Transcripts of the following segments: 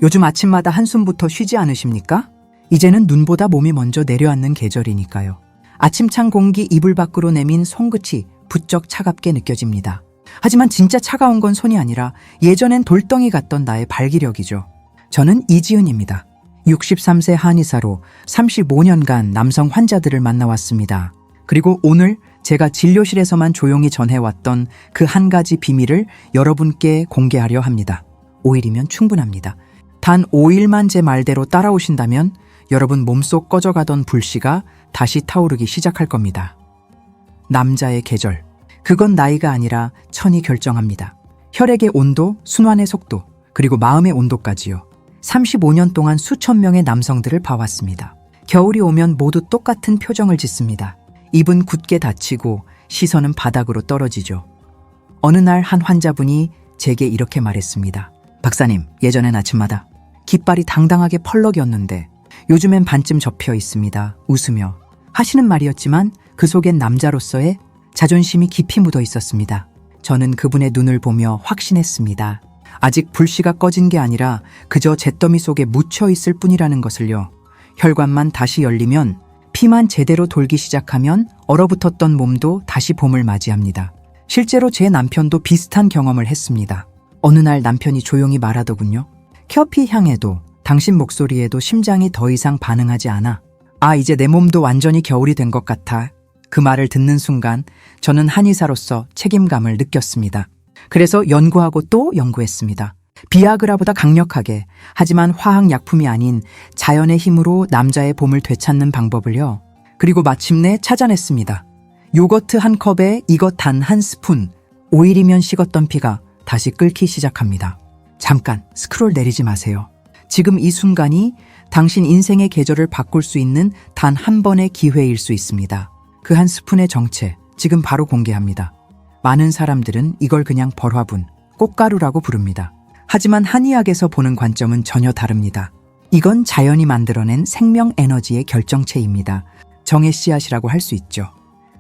요즘 아침마다 한숨부터 쉬지 않으십니까? 이제는 눈보다 몸이 먼저 내려앉는 계절이니까요. 아침 찬 공기 이불 밖으로 내민 손끝이 부쩍 차갑게 느껴집니다. 하지만 진짜 차가운 건 손이 아니라 예전엔 돌덩이 같던 나의 발기력이죠. 저는 이지은입니다. 63세 한의사로 35년간 남성 환자들을 만나왔습니다. 그리고 오늘 제가 진료실에서만 조용히 전해왔던 그 한 가지 비밀을 여러분께 공개하려 합니다. 5일이면 충분합니다. 단 5일만 제 말대로 따라오신다면 여러분 몸속 꺼져가던 불씨가 다시 타오르기 시작할 겁니다. 남자의 계절. 그건 나이가 아니라 천이 결정합니다. 혈액의 온도, 순환의 속도, 그리고 마음의 온도까지요. 35년 동안 수천 명의 남성들을 봐왔습니다. 겨울이 오면 모두 똑같은 표정을 짓습니다. 입은 굳게 닫히고 시선은 바닥으로 떨어지죠. 어느 날 한 환자분이 제게 이렇게 말했습니다. 박사님, 예전엔 아침마다 깃발이 당당하게 펄럭였는데 요즘엔 반쯤 접혀 있습니다. 웃으며 하시는 말이었지만 그 속엔 남자로서의 자존심이 깊이 묻어 있었습니다. 저는 그분의 눈을 보며 확신했습니다. 아직 불씨가 꺼진 게 아니라 그저 잿더미 속에 묻혀 있을 뿐이라는 것을요. 혈관만 다시 열리면, 피만 제대로 돌기 시작하면 얼어붙었던 몸도 다시 봄을 맞이합니다. 실제로 제 남편도 비슷한 경험을 했습니다. 어느 날 남편이 조용히 말하더군요. 커피 향에도, 당신 목소리에도 심장이 더 이상 반응하지 않아. 아, 이제 내 몸도 완전히 겨울이 된 것 같아. 그 말을 듣는 순간 저는 한의사로서 책임감을 느꼈습니다. 그래서 연구하고 또 연구했습니다. 비아그라보다 강력하게, 하지만 화학약품이 아닌 자연의 힘으로 남자의 봄을 되찾는 방법을요. 그리고 마침내 찾아냈습니다. 요거트 한 컵에 이것 단 한 스푼. 5일이면 식었던 피가 다시 끓기 시작합니다. 잠깐 스크롤 내리지 마세요. 지금 이 순간이 당신 인생의 계절을 바꿀 수 있는 단 한 번의 기회일 수 있습니다. 그 한 스푼의 정체, 지금 바로 공개합니다. 많은 사람들은 이걸 그냥 벌화분, 꽃가루라고 부릅니다. 하지만 한의학에서 보는 관점은 전혀 다릅니다. 이건 자연이 만들어낸 생명 에너지의 결정체입니다. 정의 씨앗이라고 할 수 있죠.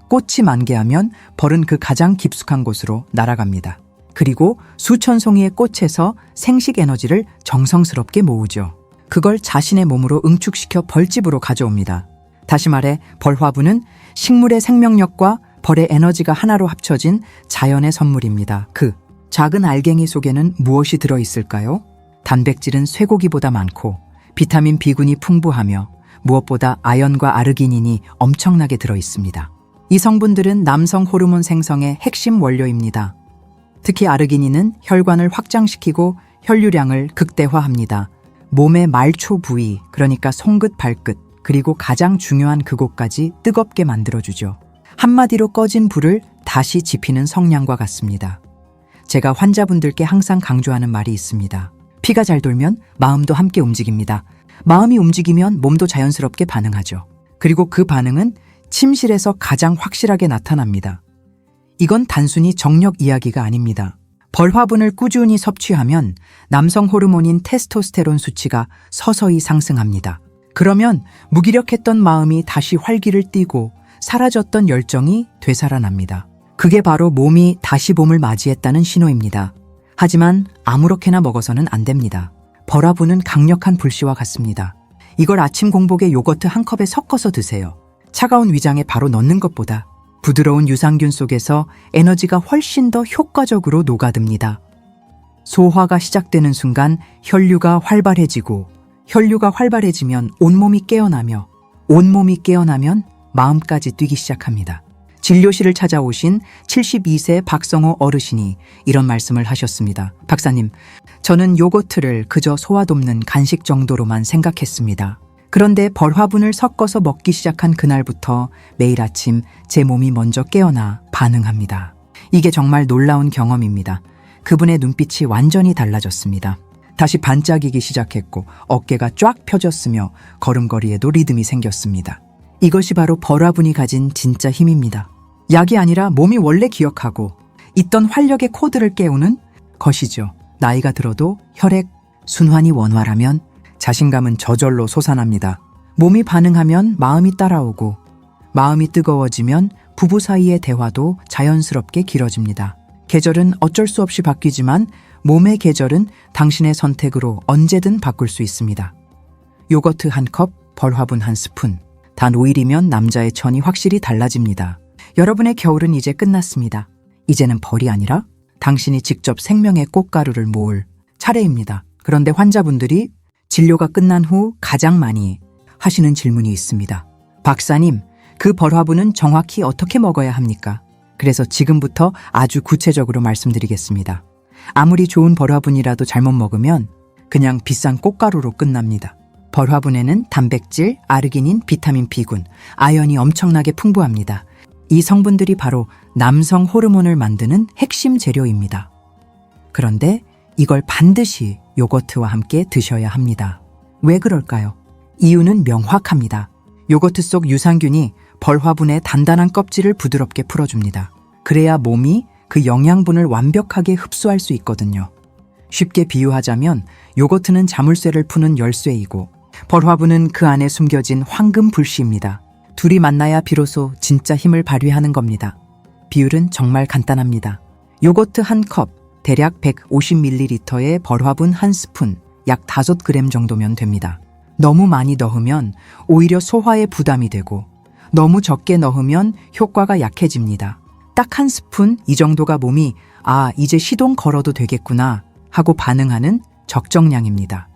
꽃이 만개하면 벌은 그 가장 깊숙한 곳으로 날아갑니다. 그리고 수천 송이의 꽃에서 생식 에너지를 정성스럽게 모으죠. 그걸 자신의 몸으로 응축시켜 벌집으로 가져옵니다. 다시 말해 벌화분은 식물의 생명력과 벌의 에너지가 하나로 합쳐진 자연의 선물입니다. 그 작은 알갱이 속에는 무엇이 들어있을까요? 단백질은 쇠고기보다 많고 비타민 B군이 풍부하며 무엇보다 아연과 아르기닌이 엄청나게 들어있습니다. 이 성분들은 남성 호르몬 생성의 핵심 원료입니다. 특히 아르기닌은 혈관을 확장시키고 혈류량을 극대화합니다. 몸의 말초 부위, 그러니까 손끝, 발끝, 그리고 가장 중요한 그곳까지 뜨겁게 만들어주죠. 한마디로 꺼진 불을 다시 지피는 성냥과 같습니다. 제가 환자분들께 항상 강조하는 말이 있습니다. 피가 잘 돌면 마음도 함께 움직입니다. 마음이 움직이면 몸도 자연스럽게 반응하죠. 그리고 그 반응은 침실에서 가장 확실하게 나타납니다. 이건 단순히 정력 이야기가 아닙니다. 벌화분을 꾸준히 섭취하면 남성 호르몬인 테스토스테론 수치가 서서히 상승합니다. 그러면 무기력했던 마음이 다시 활기를 띠고 사라졌던 열정이 되살아납니다. 그게 바로 몸이 다시 봄을 맞이했다는 신호입니다. 하지만 아무렇게나 먹어서는 안 됩니다. 벌화분은 강력한 불씨와 같습니다. 이걸 아침 공복에 요거트 한 컵에 섞어서 드세요. 차가운 위장에 바로 넣는 것보다 부드러운 유산균 속에서 에너지가 훨씬 더 효과적으로 녹아듭니다. 소화가 시작되는 순간 혈류가 활발해지고, 혈류가 활발해지면 온몸이 깨어나며, 온몸이 깨어나면 마음까지 뛰기 시작합니다. 진료실을 찾아오신 72세 박성호 어르신이 이런 말씀을 하셨습니다. 박사님, 저는 요거트를 그저 소화 돕는 간식 정도로만 생각했습니다. 그런데 벌화분을 섞어서 먹기 시작한 그날부터 매일 아침 제 몸이 먼저 깨어나 반응합니다. 이게 정말 놀라운 경험입니다. 그분의 눈빛이 완전히 달라졌습니다. 다시 반짝이기 시작했고 어깨가 쫙 펴졌으며 걸음걸이에도 리듬이 생겼습니다. 이것이 바로 벌화분이 가진 진짜 힘입니다. 약이 아니라 몸이 원래 기억하고 있던 활력의 코드를 깨우는 것이죠. 나이가 들어도 혈액 순환이 원활하면 자신감은 저절로 솟아납니다. 몸이 반응하면 마음이 따라오고, 마음이 뜨거워지면 부부 사이의 대화도 자연스럽게 길어집니다. 계절은 어쩔 수 없이 바뀌지만 몸의 계절은 당신의 선택으로 언제든 바꿀 수 있습니다. 요거트 한 컵, 벌화분 한 스푼. 단 5일이면 남자의 천이 확실히 달라집니다. 여러분의 겨울은 이제 끝났습니다. 이제는 벌이 아니라 당신이 직접 생명의 꽃가루를 모을 차례입니다. 그런데 환자분들이 진료가 끝난 후 가장 많이 하시는 질문이 있습니다. 박사님, 그 벌화분은 정확히 어떻게 먹어야 합니까? 그래서 지금부터 아주 구체적으로 말씀드리겠습니다. 아무리 좋은 벌화분이라도 잘못 먹으면 그냥 비싼 꽃가루로 끝납니다. 벌화분에는 단백질, 아르기닌, 비타민 B군, 아연이 엄청나게 풍부합니다. 이 성분들이 바로 남성 호르몬을 만드는 핵심 재료입니다. 그런데 이걸 반드시 요거트와 함께 드셔야 합니다. 왜 그럴까요? 이유는 명확합니다. 요거트 속 유산균이 벌화분의 단단한 껍질을 부드럽게 풀어줍니다. 그래야 몸이 그 영양분을 완벽하게 흡수할 수 있거든요. 쉽게 비유하자면 요거트는 자물쇠를 푸는 열쇠이고 벌화분은 그 안에 숨겨진 황금 불씨입니다. 둘이 만나야 비로소 진짜 힘을 발휘하는 겁니다. 비율은 정말 간단합니다. 요거트 한 컵, 대략 150ml에 벌화분 한 스푼, 약 5g 정도면 됩니다. 너무 많이 넣으면 오히려 소화에 부담이 되고 너무 적게 넣으면 효과가 약해집니다. 딱 한 스푼 이 정도가 몸이 이제 시동 걸어도 되겠구나 하고 반응하는 적정량입니다.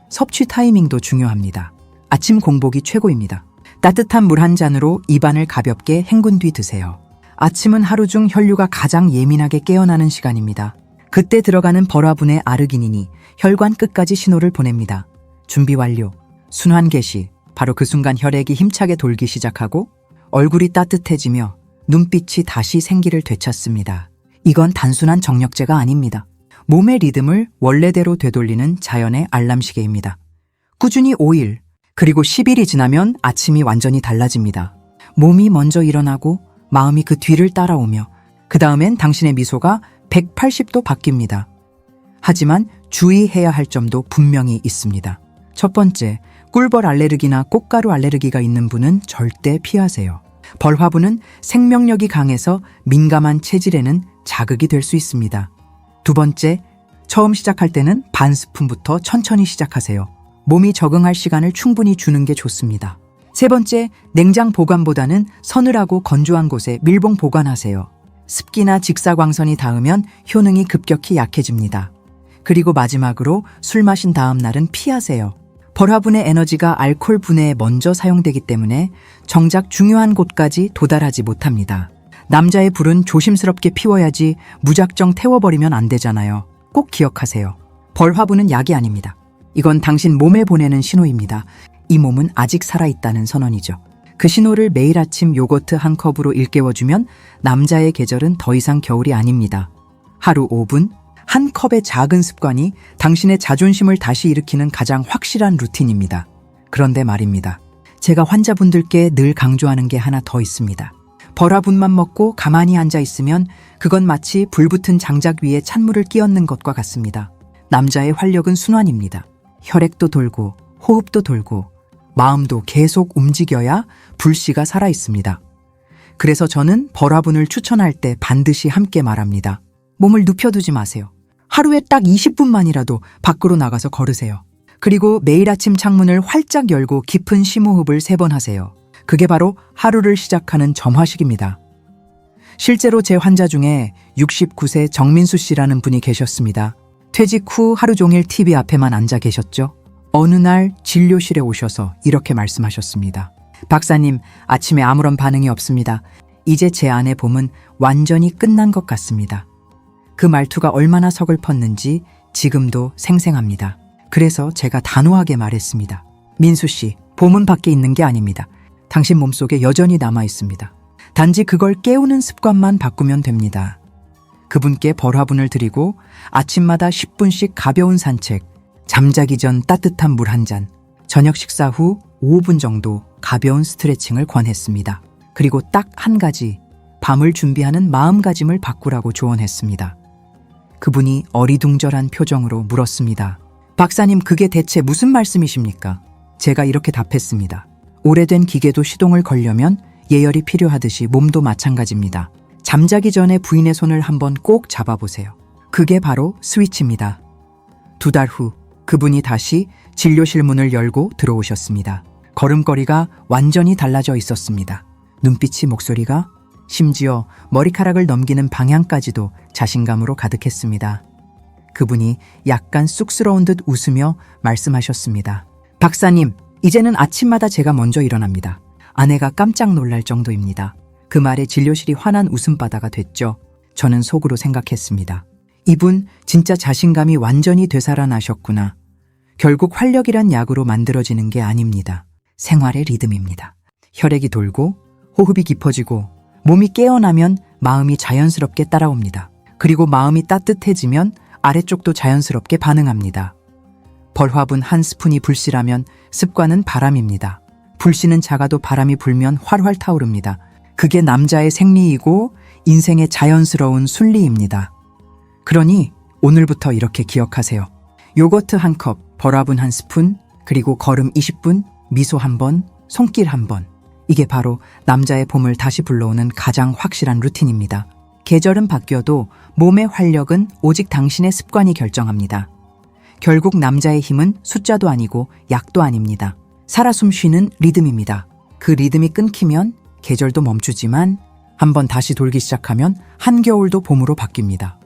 섭취 타이밍도 중요합니다. 아침 공복이 최고입니다. 따뜻한 물 한 잔으로 입안을 가볍게 헹군 뒤 드세요. 아침은 하루 중 혈류가 가장 예민하게 깨어나는 시간입니다. 그때 들어가는 벌화분의 아르기닌이 혈관 끝까지 신호를 보냅니다. 준비 완료. 순환 개시. 바로 그 순간 혈액이 힘차게 돌기 시작하고 얼굴이 따뜻해지며 눈빛이 다시 생기를 되찾습니다. 이건 단순한 정력제가 아닙니다. 몸의 리듬을 원래대로 되돌리는 자연의 알람 시계입니다. 꾸준히 5일, 그리고 10일이 지나면 아침이 완전히 달라집니다. 몸이 먼저 일어나고 마음이 그 뒤를 따라오며 그 다음엔 당신의 미소가 180도 바뀝니다. 하지만 주의해야 할 점도 분명히 있습니다. 첫 번째, 꿀벌 알레르기나 꽃가루 알레르기가 있는 분은 절대 피하세요. 벌화분은 생명력이 강해서 민감한 체질에는 자극이 될 수 있습니다. 두 번째, 처음 시작할 때는 반 스푼부터 천천히 시작하세요. 몸이 적응할 시간을 충분히 주는 게 좋습니다. 세 번째, 냉장 보관보다는 서늘하고 건조한 곳에 밀봉 보관하세요. 습기나 직사광선이 닿으면 효능이 급격히 약해집니다. 그리고 마지막으로 술 마신 다음 날은 피하세요. 벌화분의 에너지가 알코올 분해에 먼저 사용되기 때문에 정작 중요한 곳까지 도달하지 못합니다. 남자의 불은 조심스럽게 피워야지 무작정 태워버리면 안 되잖아요. 꼭 기억하세요. 벌화분은 약이 아닙니다. 이건 당신 몸에 보내는 신호입니다. 이 몸은 아직 살아있다는 선언이죠. 그 신호를 매일 아침 요거트 한 컵으로 일깨워주면 남자의 계절은 더 이상 겨울이 아닙니다. 하루 5분, 한 컵의 작은 습관이 당신의 자존심을 다시 일으키는 가장 확실한 루틴입니다. 그런데 말입니다. 제가 환자분들께 늘 강조하는 게 하나 더 있습니다. 벌화분만 먹고 가만히 앉아 있으면 그건 마치 불붙은 장작 위에 찬물을 끼얹는 것과 같습니다. 남자의 활력은 순환입니다. 혈액도 돌고 호흡도 돌고 마음도 계속 움직여야 불씨가 살아있습니다. 그래서 저는 벌화분을 추천할 때 반드시 함께 말합니다. 몸을 눕혀두지 마세요. 하루에 딱 20분만이라도 밖으로 나가서 걸으세요. 그리고 매일 아침 창문을 활짝 열고 깊은 심호흡을 3번 하세요. 그게 바로 하루를 시작하는 점화식입니다. 실제로 제 환자 중에 69세 정민수 씨라는 분이 계셨습니다. 퇴직 후 하루 종일 TV 앞에만 앉아 계셨죠. 어느 날 진료실에 오셔서 이렇게 말씀하셨습니다. 박사님, 아침에 아무런 반응이 없습니다. 이제 제 안의 봄은 완전히 끝난 것 같습니다. 그 말투가 얼마나 서글펐는지 지금도 생생합니다. 그래서 제가 단호하게 말했습니다. 민수 씨, 봄은 밖에 있는 게 아닙니다. 당신 몸속에 여전히 남아 있습니다. 단지 그걸 깨우는 습관만 바꾸면 됩니다. 그분께 벌화분을 드리고 아침마다 10분씩 가벼운 산책, 잠자기 전 따뜻한 물 한 잔, 저녁 식사 후 5분 정도 가벼운 스트레칭을 권했습니다. 그리고 딱 한 가지, 밤을 준비하는 마음가짐을 바꾸라고 조언했습니다. 그분이 어리둥절한 표정으로 물었습니다. 박사님, 그게 대체 무슨 말씀이십니까? 제가 이렇게 답했습니다. 오래된 기계도 시동을 걸려면 예열이 필요하듯이 몸도 마찬가지입니다. 잠자기 전에 부인의 손을 한번 꼭 잡아보세요. 그게 바로 스위치입니다. 2달 후 그분이 다시 진료실 문을 열고 들어오셨습니다. 걸음걸이가 완전히 달라져 있었습니다. 눈빛이, 목소리가, 심지어 머리카락을 넘기는 방향까지도 자신감으로 가득했습니다. 그분이 약간 쑥스러운 듯 웃으며 말씀하셨습니다. 박사님, 이제는 아침마다 제가 먼저 일어납니다. 아내가 깜짝 놀랄 정도입니다. 그 말에 진료실이 환한 웃음바다가 됐죠. 저는 속으로 생각했습니다. 이분 진짜 자신감이 완전히 되살아나셨구나. 결국 활력이란 약으로 만들어지는 게 아닙니다. 생활의 리듬입니다. 혈액이 돌고 호흡이 깊어지고 몸이 깨어나면 마음이 자연스럽게 따라옵니다. 그리고 마음이 따뜻해지면 아래쪽도 자연스럽게 반응합니다. 벌화분 한 스푼이 불씨라면 습관은 바람입니다. 불씨는 작아도 바람이 불면 활활 타오릅니다. 그게 남자의 생리이고 인생의 자연스러운 순리입니다. 그러니 오늘부터 이렇게 기억하세요. 요거트 한 컵, 벌화분 한 스푼, 그리고 걸음 20분, 미소 한 번, 손길 한 번. 이게 바로 남자의 봄을 다시 불러오는 가장 확실한 루틴입니다. 계절은 바뀌어도 몸의 활력은 오직 당신의 습관이 결정합니다. 결국 남자의 힘은 숫자도 아니고 약도 아닙니다. 살아 숨쉬는 리듬입니다. 그 리듬이 끊기면 계절도 멈추지만 한번 다시 돌기 시작하면 한겨울도 봄으로 바뀝니다.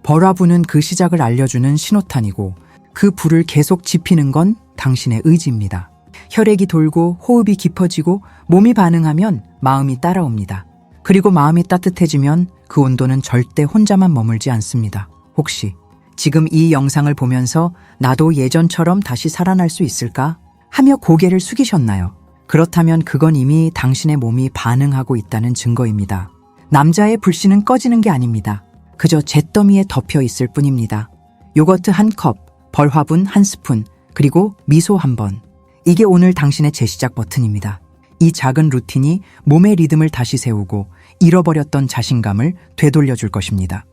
벌화분은 그 시작을 알려주는 신호탄이고 그 불을 계속 지피는 건 당신의 의지입니다. 혈액이 돌고 호흡이 깊어지고 몸이 반응하면 마음이 따라옵니다. 그리고 마음이 따뜻해지면 그 온도는 절대 혼자만 머물지 않습니다. 혹시 지금 이 영상을 보면서 나도 예전처럼 다시 살아날 수 있을까? 하며 고개를 숙이셨나요? 그렇다면 그건 이미 당신의 몸이 반응하고 있다는 증거입니다. 남자의 불씨는 꺼지는 게 아닙니다. 그저 잿더미에 덮여 있을 뿐입니다. 요거트 한 컵, 벌화분 한 스푼, 그리고 미소 한 번. 이게 오늘 당신의 재시작 버튼입니다. 이 작은 루틴이 몸의 리듬을 다시 세우고 잃어버렸던 자신감을 되돌려줄 것입니다.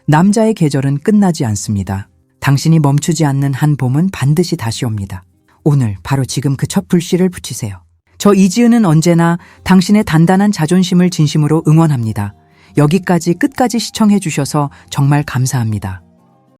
남자의 계절은 끝나지 않습니다. 당신이 멈추지 않는 한 봄은 반드시 다시 옵니다. 오늘 바로 지금 그 첫 불씨를 붙이세요. 저 이지은은 언제나 당신의 단단한 자존심을 진심으로 응원합니다. 여기까지 끝까지 시청해 주셔서 정말 감사합니다.